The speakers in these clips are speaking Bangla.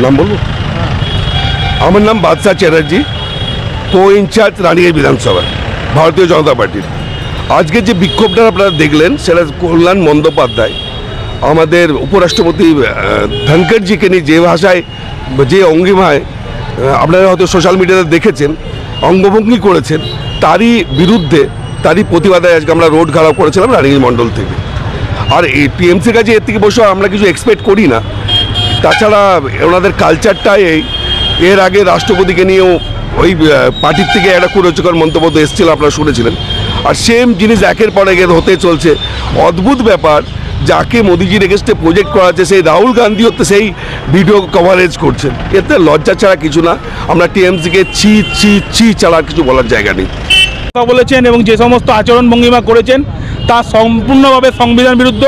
নাম বলবো? আমার নাম বাদশাহ চ্যাটার্জি, কো ইনচার্জ রানিগঞ্জ বিধানসভা, ভারতীয় জনতা পার্টির। আজকে যে বিক্ষোভটা আপনারা দেখলেন সেটা কল্যাণ বন্দ্যোপাধ্যায় আমাদের উপরাষ্ট্রপতি ধনখড়জিকে নিয়ে যে ভাষায়, যে অঙ্গিমায় আপনারা হয়তো সোশ্যাল মিডিয়াতে দেখেছেন, অঙ্গভঙ্গি করেছেন, তারই বিরুদ্ধে, তারই প্রতিবাদে আজকে আমরা রোড ঘেরাও করেছিলাম রানিগঞ্জ মণ্ডল থেকে। আর এই টিএমসির কাছে এর থেকে বসে আমরা কিছু এক্সপেক্ট করি না। তাছাড়া ওনাদের কালচারটাই এর আগে রাষ্ট্রপতিকে নিয়েও ওই পার্টির থেকে একটা কুরুচিকর মন্তব্য তো এসেছিল, আপনারা শুনেছিলেন। আর সেম জিনিস একের পর এক হতে চলছে। অদ্ভুত ব্যাপার, যাকে মোদিজির এগেস্টে প্রজেক্ট করা আছে সেই রাহুল গান্ধী হতে সেই ভিডিও কভারেজ করছেন। এতে লজ্জা ছাড়া কিছু না। আমরা টিএমসিকে ছি ছি ছি ছাড়া কিছু বলার জায়গা নেই। বলেছেন এবং যে সমস্ত আচরণ ভঙ্গিমা করেছেন তা সম্পূর্ণভাবে সংবিধান বিরুদ্ধ,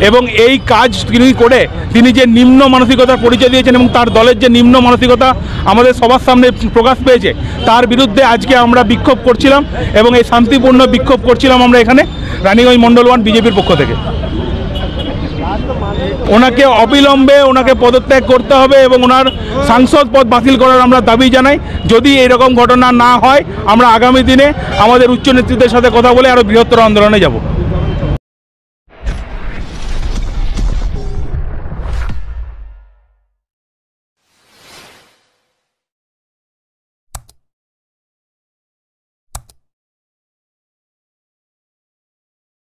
এবং এই কাজ তিনি করে তিনি যে নিম্ন মানসিকতার পরিচয় দিয়েছেন এবং তার দলের যে নিম্ন মানসিকতা আমাদের সবার সামনে প্রকাশ পেয়েছে, তার বিরুদ্ধে আজকে আমরা বিক্ষোভ করছিলাম এবং এই শান্তিপূর্ণ বিক্ষোভ করছিলাম আমরা এখানে রানিগঞ্জ মণ্ডল 1 বিজেপির পক্ষ থেকে। ওনাকে অবিলম্বে ওনাকে পদত্যাগ করতে হবে এবং ওনার সাংসদ পদ বাতিল করার আমরা দাবি জানাই। যদি এরকম ঘটনা না হয় আমরা আগামী দিনে আমাদের উচ্চ নেতৃত্বের সাথে কথা বলে আরও বৃহত্তর আন্দোলনে যাব।